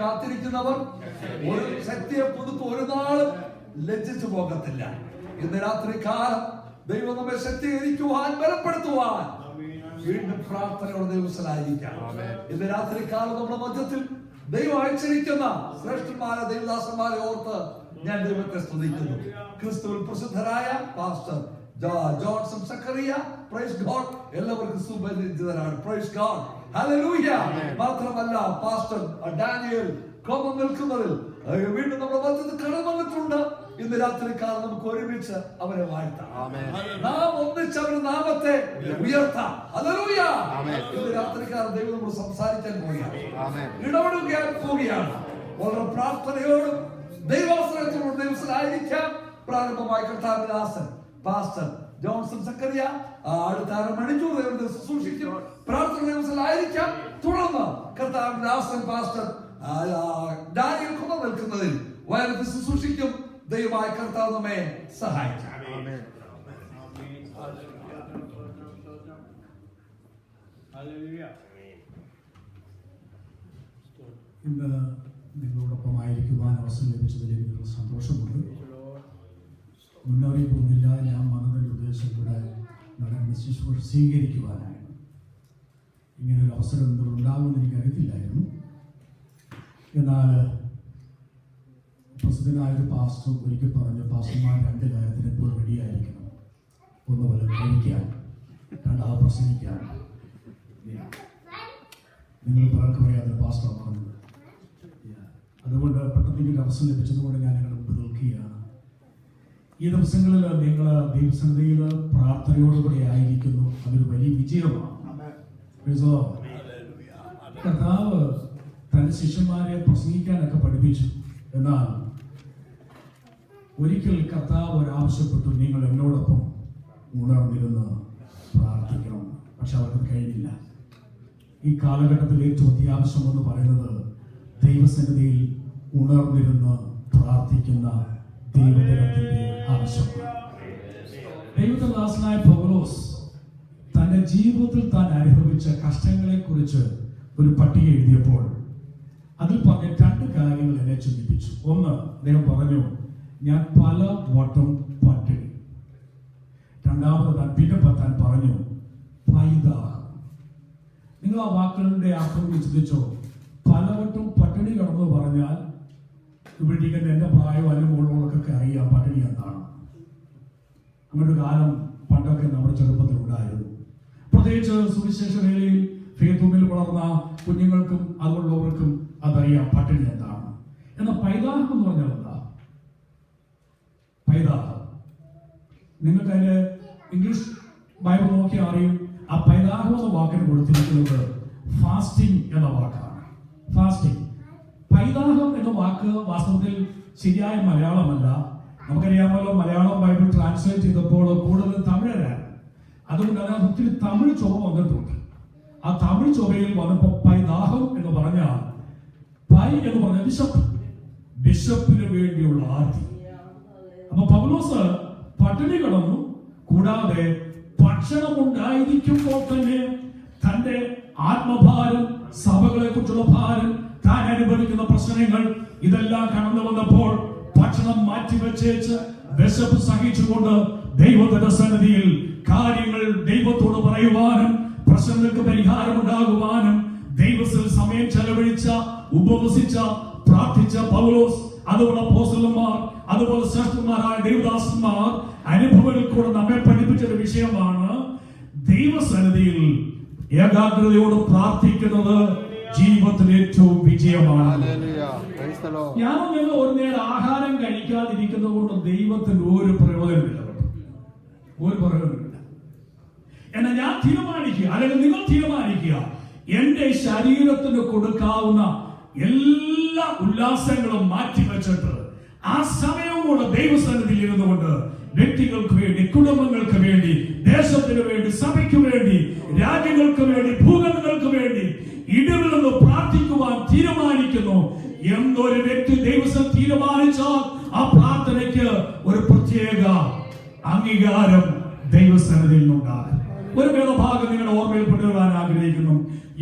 കാത്തിരിക്കുന്നവർ ഒരു ശക്തിയെ പുതുക്കും ഒരു നാളും ലജ്ജിച്ചു പോകത്തില്ല. ഇന്ന് രാത്രി കാലം ദൈവം നമ്മെ ശക്തീകരിക്കുവാൻ, ബലപ്പെടുത്തുവാൻ വീണ്ടും പ്രാർത്ഥനയോടെ ദൈവസ്ഥലായിരിക്കാം. ഇന്ന് രാത്രി കാലം നമ്മുടെ മധ്യത്തിൽ ദൈവം അയച്ചിരിക്കുന്ന ശ്രേഷ്ഠന്മാരെ, ദൈവദാസന്മാരെ ഓർത്ത് ഞാൻ ദൈവത്തെ സ്തുതിക്കുന്നു. ക്രിസ്തുവിൽ പ്രസിദ്ധരായ pastor Johnson Zachariah, praise God, എല്ലാവർക്കും സുപരിചിതരാണ്. Praise God, hallelujah. മാത്രമല്ല പാസ്റ്റർ ഡാനിയൽ കോപം നിൽക്കുന്നതിൽ വീണ്ടും നമ്മുടെ മധ്യത്തിൽ കടന്നു വന്നിട്ടുണ്ട്. ഇന്ന് രാത്രി കാലം നമുക്ക് ഒരുമിച്ച് അവരെ വാഴ്ത്താം. നാം ഒന്നിച്ച് അവരുടെ നാമത്തെ ഉയർത്താം. ഹല്ലേലൂയ. ഇന്ന് രാത്രി കാലം ദൈവം നമ്മൾ സംസാരിക്കാൻ പോവുകയാണ്, ഇടപെടുകയാൻ പോവുകയാണ്. വളരെ പ്രാർത്ഥനയോടും ദൈവാശ്രയത്തോടും ദൈവത്തിലായിരിക്കാം. പ്രാരംഭമായി കർത്താവിന്റെ ദാസൻ പാസ്റ്റർ ജോൺസൺ സക്കറിയ അടുത്ത 1/2 മണിക്കൂർ ദൈവത്തെ ശുശ്രൂഷിക്കും. പ്രാർത്ഥന ദൈവത്തിലായിരിക്കാം. തുടർന്ന് കർത്താവിന്റെ ദാസൻ പാസ്റ്റർ ഡാനിയൽ കൊണ്ടു നിൽക്കുന്നതിൽ വയലത്ത് ശുശ്രൂഷിക്കും. ദൈവമായ കർത്താവ് നമ്മെ സഹായിക്കാം. ഇന്ന് നിങ്ങളോടൊപ്പം ആയിരിക്കുവാൻ അവസരം ലഭിച്ചതിൽ എനിക്ക് സന്തോഷമുണ്ട്. മുന്നറിയിപ്പൊന്നുമില്ല. ഞാൻ വന്നതിൻ്റെ ഉദ്ദേശം ഇവിടെ നടക്കുന്ന ശുശ്രൂഷ സ്വീകരിക്കുവാനാണ്. ഇങ്ങനൊരു അവസരം ഉണ്ടാകുമെന്ന് എനിക്കറിയത്തില്ലായിരുന്നു. എന്നാൽ പ്രസിദ്ധനായൊരു പാസ്റ്റർ ഒരിക്കൽ പറഞ്ഞ, പാസ്റ്റർമാർ 2 കാര്യത്തിന് എപ്പോഴും റെഡിയായിരിക്കണം. ഒന്ന് പോലെ കഴിക്കാൻ, രണ്ടാമത് പ്രസംഗിക്കാൻ. നിങ്ങൾ പലർക്കും അറിയാതെ പാസ്റ്റർ പറഞ്ഞത്. അതുകൊണ്ട് പെട്ടെന്ന് അവസരം ലഭിച്ചതുകൊണ്ട് ഞാൻ നിങ്ങളുടെ മുമ്പ് നിൽക്കുകയാണ്. ഈ ദിവസങ്ങളിൽ നിങ്ങൾ ദൈവസന്നിധിയിൽ പ്രാർത്ഥനയോടുകൂടി ആയിരിക്കുന്നു. അതൊരു വലിയ വിജയമാണ്. കർത്താവ് തന്റെ ശിഷ്യന്മാരെ പ്രസംഗിക്കാനൊക്കെ പഠിപ്പിച്ചു. എന്നാൽ ഒരിക്കൽ കർത്താവ് ഒരാവശ്യപ്പെട്ടു, നിങ്ങൾ എന്നോടൊപ്പം ഉണർന്നിരുന്ന് പ്രാർത്ഥിക്കണം. പക്ഷെ അവർക്ക് കഴിഞ്ഞില്ല. ഈ കാലഘട്ടത്തിൽ ഏറ്റവും അത്യാവശ്യം എന്ന് പറയുന്നത് ദൈവസന്നിധിയിൽ ഉണർന്നിരുന്ന് പ്രാർത്ഥിക്കുന്ന ദൈവജനത്തിന്റെ ആവശ്യമാണ്. ദൈവദാസനായ പൗലോസ് തന്റെ ജീവിതത്തിൽ താൻ അനുഭവിച്ച കഷ്ടങ്ങളെ കുറിച്ച് ഒരു പട്ടിക എഴുതിയപ്പോൾ അതിൽ പറഞ്ഞ 2 കാര്യങ്ങൾ എന്നെ ചിന്തിപ്പിച്ചു. ഒന്ന്, അദ്ദേഹം പറഞ്ഞു, ഞാൻ പല വട്ടം പട്ടിണി. രണ്ടാമത് പിന്നെ താൻ പറഞ്ഞു, പൈതാഹം. നിങ്ങൾ ആ വാക്കുകളുടെ അർത്ഥം ചിന്തിച്ചോ? പലവട്ടം പട്ടിണി കടന്നു പറഞ്ഞാൽ ഇവിടെ ഇരിക്കുന്ന എൻ്റെ പ്രായം അനുഭവങ്ങളൊക്കെ അറിയാം പട്ടിണി എന്താണ്. അങ്ങനൊരു കാലം പണ്ടൊക്കെ നമ്മുടെ ചെറുപ്പത്തിൽ ഉണ്ടായിരുന്നു. പ്രത്യേകിച്ച് സുവിശേഷ വേലയിൽ ഫേസ്ബുക്കിൽ വളർന്ന കുഞ്ഞുങ്ങൾക്കും അതുള്ളവർക്കും അതറിയാം പട്ടിണി എന്താണ്. എന്നാൽ പൈതാഹം എന്ന് പറഞ്ഞാൽ എന്താ? പൈതാഹം നിങ്ങൾക്ക് അതിന്റെ ഇംഗ്ലീഷ് ബൈബിൾ നോക്കിയാൽ അറിയും. ആ പൈതാഹം എന്ന വാക്കിന് കൊടുത്തിരിക്കുന്നത് ഫാസ്റ്റിംഗ് എന്ന വാക്കാണ്. ഫാസ്റ്റിംഗ്. പൈതാഹം എന്ന വാക്ക് വാസ്തവത്തിൽ ശരിയായ മലയാളമല്ല. നമുക്കറിയാമല്ലോ, മലയാളം ബൈബിൾ ട്രാൻസ്ലേറ്റ് ചെയ്തപ്പോൾ കൂടുതൽ തമിഴരാണ്. അതുകൊണ്ട് അതിനകത്ത് ഒത്തിരി തമിഴ് ചൊവ വന്നിട്ടുണ്ട്. ആ തമിഴ് ചൊവയിൽ വന്നപ്പോൾ പൈതാഹം എന്ന് പറഞ്ഞാൽ, പൈ എന്ന് പറഞ്ഞ ബിഷപ്പ്, ബിഷപ്പിന് വേണ്ടിയുള്ള ആർത്തി. അപ്പൊ പൗലോസ് പട്ടിണി കിടന്നു. കൂടാതെ ഭക്ഷണം ഉണ്ടായിരിക്കുമ്പോൾ തന്നെ തന്റെ ആത്മഭാരം, സഭകളെ കുറിച്ചുള്ള ഭാരം, താൻ അനുഭവിക്കുന്ന പ്രശ്നങ്ങൾ ഇതെല്ലാം കടന്നു വന്നപ്പോൾ ഭക്ഷണം മാറ്റിവെച്ചേച്ച് വിശപ്പ് സഹിച്ചുകൊണ്ട് ദൈവത്തിന്റെ സന്നിധിയിൽ കാര്യങ്ങൾ ദൈവത്തോട് പറയുവാനും പ്രശ്നങ്ങൾക്ക് പരിഹാരമുണ്ടാകുവാനും ദൈവത്തിൽ സമയം ചെലവഴിച്ച, ഉപവസിച്ച, പ്രാർത്ഥിച്ച പൗലോസ്, അതുപോലെ അപ്പോസ്തലന്മാർ, അതുപോലെ ശ്രേഷ്ഠന്മാരായ ദൈവദാസന്മാർ അനുഭവങ്ങളിൽ കൂടെ നമ്മെ പഠിപ്പിച്ച ഒരു വിഷയമാണ് ദൈവസന്നിധിയിൽ ഏകാഗ്രതയോട് പ്രാർത്ഥിക്കുന്നത് ജീവിതത്തിലെ ഏറ്റവും വിജയമാണ്. ഞാൻ നിങ്ങൾ ഒരു നേരം ആഹാരം കഴിക്കാതിരിക്കുന്നത് കൊണ്ട് ദൈവത്തിന് ഒരു പ്രയോജനമില്ല, ഒരു പ്രയോജനമില്ല. എന്നാൽ ഞാൻ തീരുമാനിക്കുക, അല്ലെങ്കിൽ നിങ്ങൾ തീരുമാനിക്കുക, എന്റെ ശരീരത്തിന് കൊടുക്കാവുന്ന എല്ലാ ഉല്ലാസങ്ങളും മാറ്റിവെച്ചിട്ട് ആ സമയവും കൂടെ ദൈവസന്നിധിയിൽ ഇരുന്നുകൊണ്ട് വ്യക്തികൾക്ക് വേണ്ടി, കുടുംബങ്ങൾക്ക് വേണ്ടി, ദേശത്തിന് വേണ്ടി, സഭയ്ക്ക് വേണ്ടി, രാജ്യങ്ങൾക്ക് വേണ്ടി, ഭൂഖണ്ഡങ്ങൾക്ക് വേണ്ടി ഇടവിടുന്ന് പ്രാർത്ഥിക്കുവാൻ തീരുമാനിക്കുന്നു എന്നൊരു വ്യക്തി ദൈവം തീരുമാനിച്ചാൽ ആ പ്രാർത്ഥനയ്ക്ക് ഒരു പ്രത്യേക അംഗീകാരം ദൈവസന്നിധിയിൽ നിന്നുണ്ടാകും. ഒരു വേദഭാഗം നിങ്ങളുടെ ഓർമ്മയിൽ കൊണ്ടുവരാൻ ആഗ്രഹിക്കുന്നു.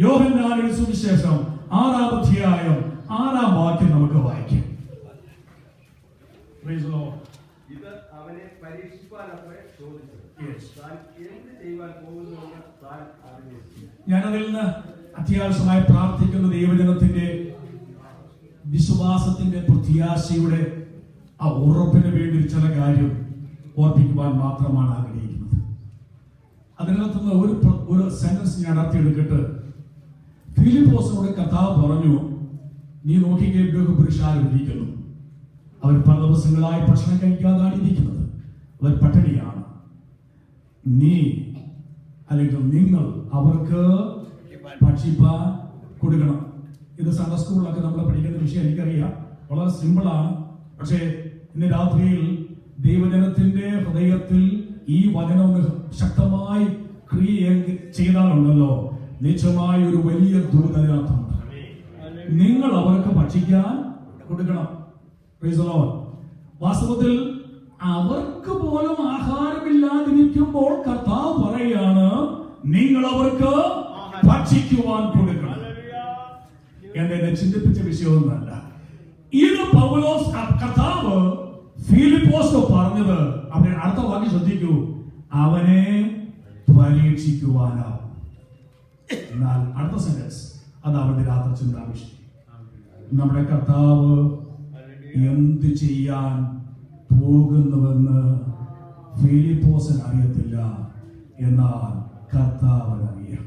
യോഹന്നാന്റെ സുവിശേഷം 6-ാം അധ്യായം 6-ാം നമുക്ക് വായിക്കാം. Praise the Lord. ഇത് അവനെ പരീക്ഷിപ്പാനത്രേ ചോദിച്ചത്. Yes. താൻ എന്ത് ചെയ്യുവാൻ പോകുന്നുവെന്ന് താൻ അറിഞ്ഞിരുന്നു. ഞാനതിൽ നിന്ന് അത്യാവശ്യമായി പ്രാർത്ഥിക്കുന്ന ദൈവജനത്തിന്റെ വിശ്വാസത്തിന്റെ പ്രത്യാശയുടെ ആ ഉറപ്പിന് വേണ്ടി ചില കാര്യം ഓർപ്പിക്കുവാൻ മാത്രമാണ് ആഗ്രഹിക്കുന്നത്. അതിനകത്തുനിന്ന് ഒരു സെന്റൻസ് ഞാൻ നടത്തിയെടുക്കട്ട്. ഫിലിപ്പോസിനോട് കർത്താവ് പറഞ്ഞു, നീ നോക്കിക്കേ, പുരുഷാരം ഇരിക്കുന്നു, അവർ പല ദിവസങ്ങളായി ഭക്ഷണം കഴിക്കാതാണ് ഇരിക്കുന്നത്, അവർ പട്ടിണിയാണ്. നീ അല്ലെങ്കിൽ നിങ്ങൾ അവർക്ക് ഭക്ഷിപ്പാൻ കൊടുക്കണം. ഇത് സൺഡേ സ്കൂളിലൊക്കെ നമ്മൾ പഠിക്കുന്ന വിഷയം എനിക്കറിയാം, വളരെ സിമ്പിളാണ്. പക്ഷേ ഇന്ന് രാത്രിയിൽ ദൈവജനത്തിന്റെ ഹൃദയത്തിൽ ഈ വചനം ശക്തമായി ക്രിയ ചെയ്താലുണ്ടല്ലോ, നിശ്ചയമായ ഒരു വലിയ ദൂതനർത്ഥമുണ്ട്. നിങ്ങൾ അവർക്ക് ഭക്ഷിക്കാൻ കൊടുക്കണം. Praise the Lord. വാസ്തവത്തിൽ അവർക്ക് പോലും ആഹാരമില്ലാതിരിക്കുമ്പോൾ കർത്താവ് പറയാണ്, നിങ്ങൾ അവർക്ക് ഭക്ഷിക്കുവാൻ കൊടുക്കണം. എന്നെ ചിന്തിപ്പിച്ച വിഷയമൊന്നുമല്ല ഇത്. പൗലോസ് കർത്താവ് ഫിലിപ്പോസ് പറഞ്ഞത്, അവന്റെ അടുത്ത വാക്യം ശ്രദ്ധിക്കൂ, അവനെ പരീക്ഷിക്കുവാനാവും. എന്നാൽ അടുത്ത സെന്റൻസ് അത് അവന്റെ രാത്രി ചിന്താവിഷയം. നമ്മുടെ കർത്താവ് എന്ത് ചെയ്യാൻ പോകുന്നുവെന്ന് ഫിലിപ്പോസിന് അറിയത്തില്ല, എന്നാൽ കർത്താവിന് അറിയാം.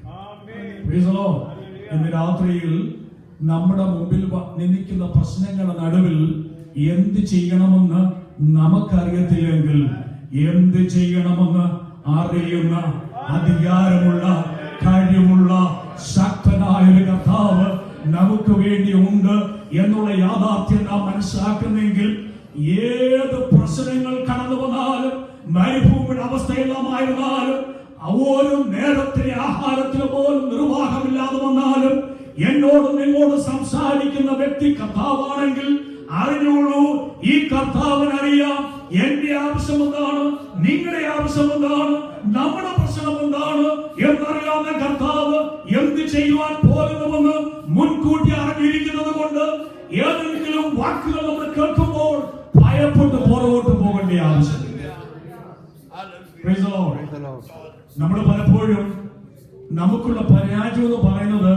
ഇന്ന് രാത്രിയിൽ നമ്മുടെ മുമ്പിൽ നിന്നിക്കുന്ന പ്രശ്നങ്ങളുടെ നടുവിൽ എന്ത് ചെയ്യണമെന്ന് നമുക്കറിയത്തില്ലെങ്കിൽ, എന്ത് ചെയ്യണമെന്ന് അറിയുന്ന അധികാരമുള്ള കഴിവുള്ള ശക്തനായ ഒരു കർത്താവ് നമുക്ക് വേണ്ടി ഉണ്ട് എന്നുള്ള യാഥാർത്ഥ്യം നാം മനസ്സിലാക്കുന്നെങ്കിൽ, ഏത് പ്രശ്നങ്ങൾ കടന്നു വന്നാലും, മരുഭൂമിയുടെ അവസ്ഥയെല്ലാമായിരുന്നാലും, ഓരോ നേരത്തിലെ ആഹാരത്തിന് പോലും നിർവാഹമില്ലാതെ വന്നാലും, എന്നോടും നിങ്ങളോട് സംസാരിക്കുന്ന വ്യക്തി കർത്താവാണെങ്കിൽ അറിഞ്ഞോളൂ, ഈ കർത്താവിന് അറിയാം എന്റെ ആവശ്യം എന്താണ്, നിങ്ങളുടെ ആവശ്യം എന്താണ്, നമ്മുടെ പ്രശ്നം എന്താണ് എന്നറിയാവുന്ന കർത്താവ് എന്ത് ചെയ്യുവാൻ പോകുന്നുവെന്ന് മുൻകൂട്ടി അറിഞ്ഞിരിക്കുന്നത് കൊണ്ട് ഏതെങ്കിലും വാക്കുകൾ നമ്മൾ കേൾക്കുമ്പോൾ ഭയപ്പെട്ട് പുറകോട്ട് പോകേണ്ട ആവശ്യമില്ല. നമ്മൾ പലപ്പോഴും നമുക്കുള്ള പരാജയം എന്ന് പറയുന്നത്,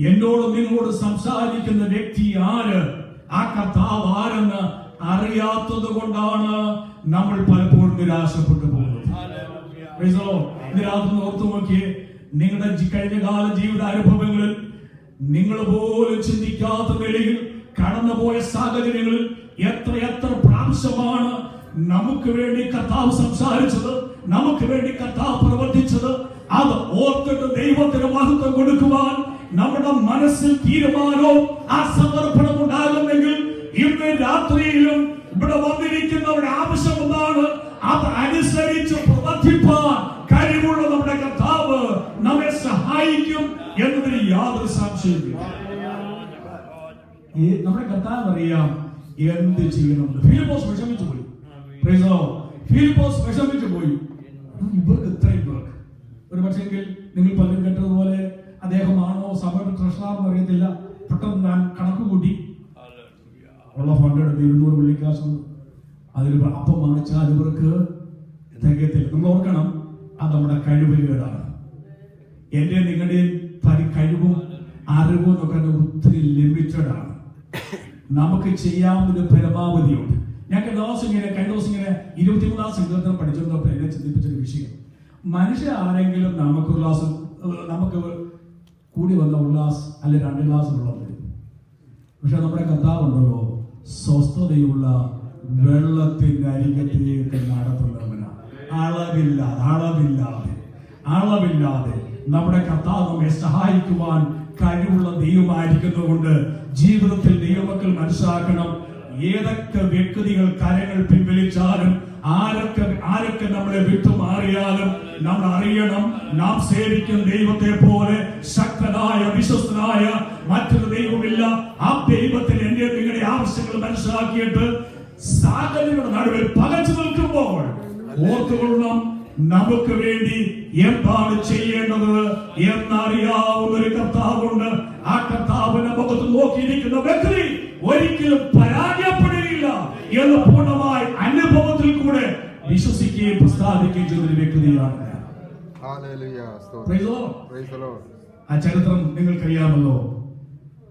എന്നോട് നിങ്ങളോട് സംസാരിക്കുന്ന വ്യക്തി ആര്, ആ കർത്താവ് ആരെന്ന് അറിയാത്തത് കൊണ്ടാണ് നമ്മൾ പലപ്പോഴും നിരാശപ്പെട്ടു പോകുന്നത്. ഇതിനകത്ത് ഓർത്തു നോക്കിയേ, നിങ്ങളുടെ കഴിഞ്ഞകാല ജീവിത അനുഭവങ്ങളിൽ നിങ്ങൾ പോലും ചിന്തിക്കാത്ത നിലയിൽ കടന്നുപോയ സാഹചര്യങ്ങളിൽ എത്ര പ്രാവശ്യമാണ് നമുക്ക് വേണ്ടി കർത്താവ് സംസാരിച്ചത്, നമുക്ക് വേണ്ടി കർത്താവ് പ്രവർത്തിച്ചത്. അത് ഓർത്തിട്ട് ദൈവത്തിന് മഹത്വം കൊടുക്കുവാൻ നമ്മുടെ മനസ്സിൽ തീരുമാനവും ആ സമർപ്പണം ഉണ്ടാകുന്നെങ്കിൽ, ഇന്ന് രാത്രിയിലും ഇവിടെ വന്നിരിക്കുന്നവരുടെ ആവശ്യം എന്താണ്, അത് അനുസരിച്ച് പ്രവർത്തിപ്പാൻ കഴിവുള്ള നമ്മുടെ കർത്താവ് നമ്മെ സഹായിക്കും എന്നതിന് യാതൊരു സംശയമില്ല. നമ്മുടെ കർത്താവ് അറിയാം എന്ത് ചെയ്യണം. ഫിലിപ്പോസ് വിഷമിച്ചു പോയി. ഫിലിപ്പോസ് വിഷമിച്ചു പോയി. ഇവർക്ക് ഇത്രയും പേർക്ക് ഒരു പക്ഷെങ്കിൽ നിങ്ങൾ പലരും കേട്ടതുപോലെ അദ്ദേഹമാണോ സഭയുടെ ട്രഷറർ എന്ന് അറിയത്തില്ല. പെട്ടെന്ന് ഞാൻ കണക്ക് കൂട്ടി ഉള്ള ഫണ്ട് എടുത്ത് 200 വെള്ളിക്കാശുണ്ട്. അതിൽ അപ്പം വാങ്ങിച്ചാൽ ഇവർക്ക് തികയത്തില്ല. നമ്മൾ ഓർക്കണം, അത് നമ്മുടെ കഴിവുകേടാണ്. എന്റെ നിങ്ങളുടെയും കഴിവും അറിവും എന്നൊക്കെ ഒത്തിരി ലിമിറ്റഡ് ആണ്. നമുക്ക് ചെയ്യാവുന്ന പരമാവധിയുണ്ട്. ഞാൻ കഴിഞ്ഞ ദിവസം ഇങ്ങനെ 23-ാം സങ്കീർത്തനം പഠിച്ചിരുന്നപ്പോൾ എന്നെ ചിന്തിപ്പിച്ചൊരു വിഷയം, മനുഷ്യ ആരെങ്കിലും നമുക്ക് കൂടി വന്ന ഉല്ലാസ് അല്ലെ 2 ഗ്ലാസ് വെള്ളം തരും. പക്ഷെ നമ്മുടെ കർത്താവുണ്ടല്ലോ, സ്വസ്ഥതയുള്ള വെള്ളത്തിന്റെ അരികത്തേക്ക് നടത്തുന്നവനാണ്. അളവില്ലാതെ നമ്മുടെ കർത്താവ് നമ്മെ സഹായിക്കുവാൻ കഴിവുള്ള ദൈവമായിരിക്കുന്നതുകൊണ്ട് ജീവിതത്തിൽ ദൈവമക്കൾ മനസ്സിലാക്കണം, ഏതൊക്കെ വ്യക്തികൾ കരങ്ങൾ പിൻവലിച്ചാലും ആരൊക്കെ നമ്മളെ വിട്ടുമാറിയാലും നമ്മൾ അറിയണം, നാം സേവിക്കുന്ന ദൈവത്തെ പോലെ ശക്തനായ വിശ്വസ്തനായ മറ്റൊരു ദൈവമില്ല. ആ ദൈവത്തിൽ എന്റെ നിങ്ങളുടെ ആവശ്യങ്ങൾ മനസ്സിലാക്കിയിട്ട് സാഹചര്യങ്ങളുടെ നടുവിൽ പകച്ചു നിൽക്കുമ്പോൾ ഓർത്തുകൊള്ളണം, നമുക്ക് വേണ്ടി എന്താണ് ചെയ്യേണ്ടത് എന്നറിയാവുന്ന ഒരു കർത്താവുണ്ട്. ആ കർത്താവിന്റെ മുഖത്ത് നോക്കിയിരിക്കുന്ന വ്യക്തി ഒരിക്കലും പരാജയപ്പെടുകയില്ല എന്ന് പൂർണ്ണമായി അനുഭവത്തിൽ കൂടെ വിശ്വസിക്കുകയും പ്രസ്താവിക്കുകയും ചെയ്തൊരു വ്യക്തിയാണ്. ആ ചരിത്രം നിങ്ങൾക്കറിയാമല്ലോ.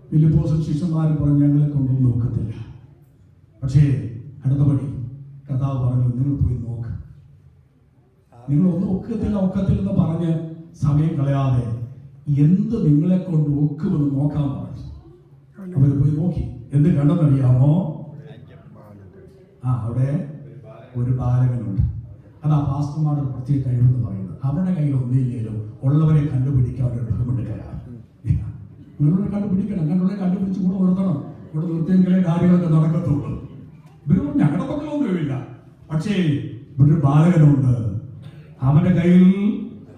ഫിലിപ്പോസും ശിഷ്യന്മാരും പറഞ്ഞു ഞങ്ങളെ കൊണ്ടൊന്നും നോക്കത്തില്ല. പക്ഷേ അടുത്തപടി കർത്താവ് പറഞ്ഞു നിങ്ങൾ പോയി നോക്ക്. നിങ്ങൾ ഒന്നും ഒക്കത്തില്ല പറഞ്ഞ് സമയം കളയാതെ എന്ത് നിങ്ങളെ കൊണ്ട് ഒക്കുമെന്ന് നോക്കാൻ പറഞ്ഞു. അവർ പോയി നോക്കി. എന്ത് കണ്ടെന്നറിയാമോ? അവിടെ ഒരു ബാലകനുണ്ട്. അതാ പാസ്റ്റർമാരുടെ പ്രത്യേക കഴിവെന്ന് പറയുന്നത്. അവരുടെ കയ്യിൽ ഒന്നില്ലെങ്കിലും ഉള്ളവരെ കണ്ടുപിടിക്കാൻ ഒരു ബഹുമെടുക്കലാണ്. നിങ്ങളുടെ കണ്ടുപിടിക്കണം, ഞങ്ങളുടെ കണ്ടുപിടിച്ച് കൂടെ നിർത്തണം. ഇവിടെ നിർത്തിയെങ്കിലേ കാര്യങ്ങളൊക്കെ നടക്കത്തുള്ളൂ. ഇവരും ഞങ്ങളുടെ മക്കളൊന്നുമില്ല. പക്ഷേ ഇവിടെ ഒരു ബാലകനുണ്ട്. അവന്റെ കയ്യിൽ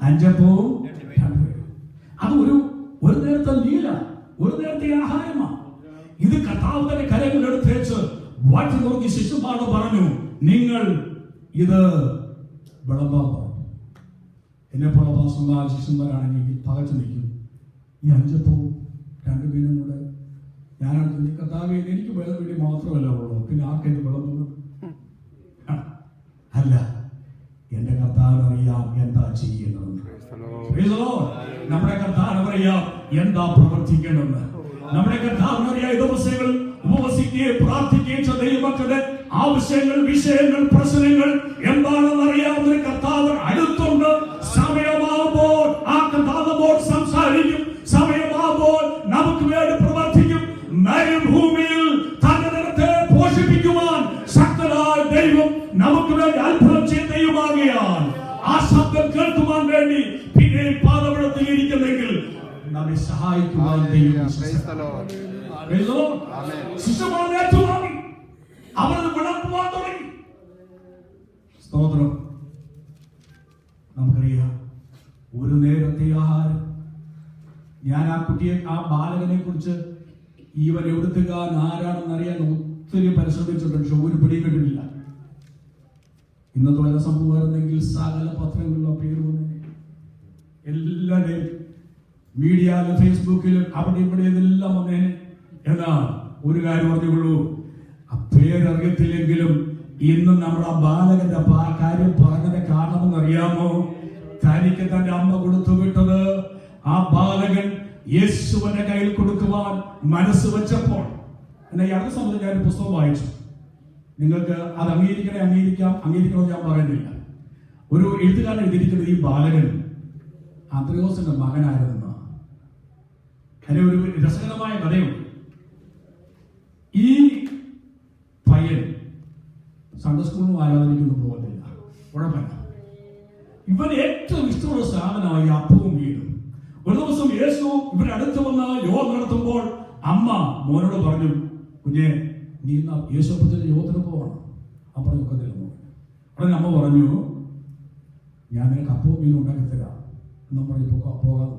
5 അപ്പവും 2 മീനും. അത് ഒരു നേരത്തെ നീല, ഒരു നേരത്തെ ആഹാരമാണ്. ഇത് കർത്താവ് തന്നെ കരങ്ങളെടുത്ത് വെച്ച് വാറ്റി നോക്കി ശിഷ്യന്മാരോട് പറഞ്ഞു, നിങ്ങൾ ഇത് വിളമ്പാൻ പറഞ്ഞു. എന്നെ പോലെ പാസ്റ്റർമാർ ശിഷ്യന്മാരാണെങ്കിൽ പകച്ചു നിൽക്കും. ഈ 5 അപ്പവും 2 മീനും കൂടെ ഞാനാണ് ചിന്തി, കർത്താവേ എനിക്ക് വേണ്ടി മാത്രമല്ല ഉള്ളൂ, പിന്നെ ആർക്കെത് വിളമ്പുന്നു? അല്ല, എന്റെ കർത്താവിനറിയാം എന്താ ചെയ്യേണ്ടതെന്ന്. നമ്മുടെ കർത്താവിനറിയാം എന്താ പ്രവർത്തിക്കേണ്ടതെന്ന്. നമ്മുടെ കർത്താവിനറിയാം ദിവസങ്ങൾ ഉപവസിക്കുകയും പ്രാർത്ഥിക്കുകയും ചെയ്ത ദൈവമക്കളുടെ ആവശ്യങ്ങൾ, വിഷയങ്ങൾ, പ്രശ്നങ്ങൾ എന്താണെന്ന് അറിയാവുന്ന കർത്താവ് അടുത്തുണ്ട്. സമയമാകുമ്പോൾ ആ കർത്താവിനോട് സംസാരിക്കും. സമയമാകുമ്പോൾ നമുക്ക് വേണ്ടി പ്രവർത്തിക്കും. മരുഭൂമിയിൽ തന്റെ ജനത്തെ പോഷിപ്പിക്കുവാൻ ശക്തനായ ദൈവം നമുക്ക് വേണ്ടി അത്ഭുതം ചെയ്ത ദൈവമാകിയാൽ ആ ശബ്ദം കേൾക്കുവാൻ വേണ്ടി പിന്നെ പാദപീഠത്തിൽ ഇരിക്കുന്നെങ്കിൽ നമ്മെ സഹായിക്കുവാൻ ദൈവം അവരത് വിളക്കുവാൻ തുടങ്ങി. സ്തോത്രം. നമുക്കറിയാം ഒരു നേരത്തെ ആഹാരം. ഞാൻ ആ കുട്ടിയെ, ആ ബാലകനെ കുറിച്ച് ഇവൻ എവിടുത്തുകാരൻ ആരാണെന്ന് അറിയാൻ ഒത്തിരി പരിശ്രമിച്ചിട്ടുണ്ട്. പക്ഷെ ഒരു പിടിയും കിട്ടില്ല. ഇന്നത്തെ വല്ല സംഭവമായിരുന്നെങ്കിൽ സകല പത്രങ്ങളിലോ പേര് വന്നേ. എല്ലാവരുടെയും മീഡിയയിലും ഫേസ്ബുക്കിലും അവിടെ ഇവിടെ ഇതെല്ലാം വന്നേനെ. എന്നാൽ ഒരു കാര്യം പറഞ്ഞുള്ളൂ, ആ പേരറിയത്തില്ലെങ്കിലും ഇന്ന് നമ്മുടെ ആ ബാലകന്റെ കാര്യം പറഞ്ഞതിന്റെ കാരണമെന്ന് അറിയാമോ? തനിക്ക് തന്റെ അമ്മ കൊടുത്തു വിട്ടത് ആ ബാലകൻ യേശുവിന്റെ കയ്യിൽ കൊടുക്കുവാൻ മനസ്സ് വെച്ചപ്പോൾ. എന്നെ ഈ അടുത്ത സമയത്ത് ഞാൻ പുസ്തകം വായിച്ചു. നിങ്ങൾക്ക് അത് അംഗീകരിക്കണമെന്ന് ഞാൻ പറയുന്നില്ല. ഒരു എഴുത്തുകാരൻ എഴുതിയിരിക്കുന്നത് ഈ ബാലകൻ അന്ത്രയോസിന്റെ മകനായിരുന്നു. അതിന് ഒരു രസകരമായ കഥയുണ്ട്. ഈ പയ്യൻ സൺഡേ സ്കൂളിലും ആരാധനയ്ക്കൊന്നും പോകത്തില്ല, കുഴപ്പമില്ല. ഇവൻ ഏറ്റവും ഇഷ്ടമുള്ള സാധനമായി അപ്പവും വീടും. ഒരു ദിവസം യേശു ഇവരുടെ അടുത്ത് വന്ന് യോഗം നടത്തുമ്പോൾ അമ്മ മോനോട് പറഞ്ഞു, കുഞ്ഞെ നീ യേശു അപ്പത്തിന്റെ യോഗത്തിന് പോകണം. അപ്പോൾ ഒക്കത്തില്ല. ഉടനെ അമ്മ പറഞ്ഞു, ഞാൻ നിനക്ക് അപ്പവും വീടും ഉണ്ടാക്കത്തില്ല എന്നും പറഞ്ഞപ്പോ പോകാൻ.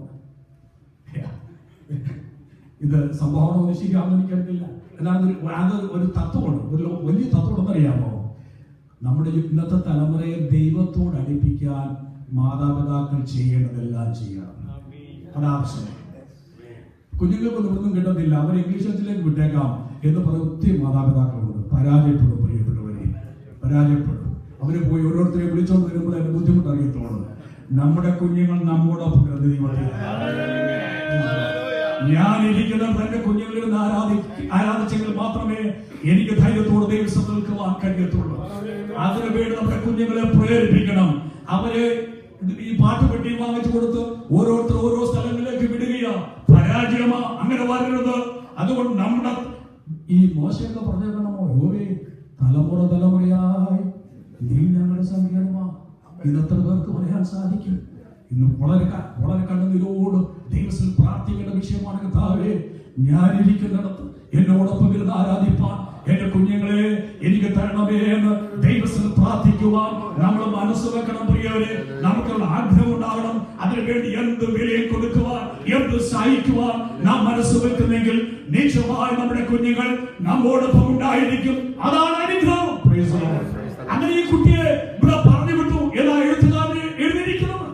ഇത് സംഭവമാണോ ശരിയാണെന്ന് എനിക്കറിയില്ല. എന്നാൽ അത് ഒരു തത്വമുണ്ട്, ഒരു വലിയ തത്വം അറിയാമോ? നമ്മുടെ ഇന്നത്തെ തലമുറയെ ദൈവത്തോട് അടുപ്പിക്കാൻ മാതാപിതാക്കൾ ചെയ്യേണ്ടതെല്ലാം ചെയ്യണം. അതാവശ്യം. കുഞ്ഞുങ്ങൾക്ക് ഒന്നും കിട്ടത്തില്ല, അവർ ഇംഗ്ലീഷത്തിലേക്ക് വിട്ടേക്കാം എന്ന് പറഞ്ഞ ഒത്തിരി മാതാപിതാക്കളുണ്ട്. പരാജയപ്പെടും, പ്രിയപ്പെട്ടവരെ, പരാജയപ്പെടും. അവര് പോയി ഓരോരുത്തരെ വിളിച്ചോണ്ട് വരുമ്പോൾ അതിന്റെ ബുദ്ധിമുട്ട് അറിയത്തുള്ളൂ. നമ്മുടെ കുഞ്ഞുങ്ങൾ നമ്മോടൊപ്പം ദൈവത്തെ ഞാൻ ഇരിക്കുന്നത് എന്റെ കുഞ്ഞുങ്ങളിൽ ആരാധിച്ചെങ്കിൽ മാത്രമേ എനിക്ക് ധൈര്യത്തോടെ ദൈവം നിൽക്കുവാൻ കഴിയത്തുള്ളൂ. അതിനുവേണ്ടി നമ്മുടെ കുഞ്ഞുങ്ങളെ പ്രേരിപ്പിക്കണം. അവരെ ഈ പാട്ടുപെട്ടി വാങ്ങിച്ചു കൊടുത്ത് ഓരോരുത്തർ ഓരോ സ്ഥലങ്ങളിലേക്ക് വിടുകയാ. പരാജയമാ, അങ്ങനെ വരരുത്. അതുകൊണ്ട് നമ്മുടെ ഈ മോശമൊക്കെ പറഞ്ഞേക്കണമോ? യോവേ, തലമുറയായി നീ ഞങ്ങളുടെ സങ്കീർണമാ. ഇന്നത്ര പേർക്ക് പറയാൻ സാധിക്കും. ഇന്ന് വളരെ കണ്ണുനീരോട് ദൈവത്തിൽ പ്രാർത്ഥിക്കേണ്ട വിഷയമാണ്. കർത്താവേ, ഞാൻ ഇരിക്കുന്നിടത്ത് എന്നോടൊപ്പം ഇരുന്ന് ആരാധിപ്പാൻ എന്റെ കുഞ്ഞുങ്ങളെ എനിക്ക് തരണമേ എന്ന് ദൈവത്തിൽ പ്രാർത്ഥിക്കുവാൻ നമ്മൾ മനസ്സ് വെക്കണം. പ്രിയവരെ, നമുക്കുള്ള ആഗ്രഹം ഉണ്ടാവണം. അതിനുവേണ്ടി എന്ത് വിലയും കൊടുക്കുവാൻ, എന്ത് സഹിക്കുവാൻ നാം മനസ്സ് വെക്കുന്നെങ്കിൽ നിശ്ചയമായി നമ്മുടെ കുഞ്ഞുങ്ങൾ നമ്മോടൊപ്പം ഉണ്ടായിരിക്കും. അതാണ് അനുഗ്രഹം. അങ്ങനെ ഈ കുട്ടിയെ ഇവിടെ പറഞ്ഞു വിട്ടു എന്നാ എഴുത്തുകാരൻ എഴുതിയിരിക്കുന്നത്.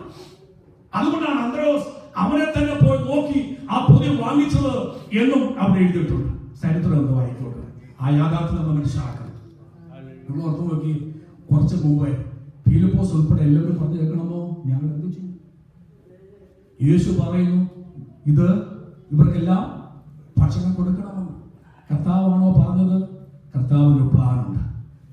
അതുകൊണ്ടാണ് അന്ത്രയോസ് അവനെ തന്നെ പോയി നോക്കി ആ പൊതി വാങ്ങിച്ചത് എന്നും അവിടെ എഴുതിയിട്ടുണ്ട്. ചരിത്രം ഒന്ന് വായിക്കോട്ടെ. ആ യാഥാർത്ഥ്യം നമ്മൾ മനസ്സിലാക്കണം. നിങ്ങൾ ഓർത്ത് നോക്കി, കുറച്ച് മുമ്പേ ഫിലിപ്പോസ് ഉൾപ്പെടെ എല്ലാവരും പറഞ്ഞു കേൾക്കണമോ, ഞങ്ങൾ എന്ത് ചെയ്യും? യേശു പറയുന്നു ഇത് ഇവർക്കെല്ലാം ഭക്ഷണം കൊടുക്കണമെന്ന്. കർത്താവാണോ പറഞ്ഞത്? കർത്താവിന് പ്ലാനുണ്ട്.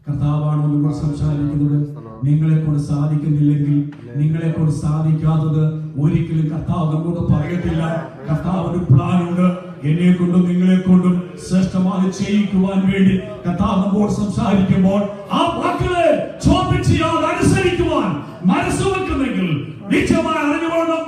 കർത്താവാണോ നിങ്ങൾ സംസാരിക്കുന്നത്? നിങ്ങളെ കൊണ്ട് സാധിക്കുന്നില്ലെങ്കിൽ, നിങ്ങളെ കൊണ്ട് സാധിക്കാത്തത് ഒരിക്കലും കർത്താവ് നമ്മോട് പറയത്തില്ല. കർത്താവിന് പ്ലാനുണ്ട്. എന്നെ കൊണ്ടും നിങ്ങളെ കൊണ്ടും ശ്രേഷ്ഠമായി ചെയ്യിക്കുവാൻ വേണ്ടി കർത്താവ് നമ്മോട് സംസാരിക്കുമ്പോൾ ആ വാക്കുകളെ ചോദ്യം ചെയ്യാതെ അനുസരിക്കുവാൻ മനസ്സ് വെക്കുന്നെങ്കിൽ നിശ്ചയമായി അറിഞ്ഞുകൊള്ളണം,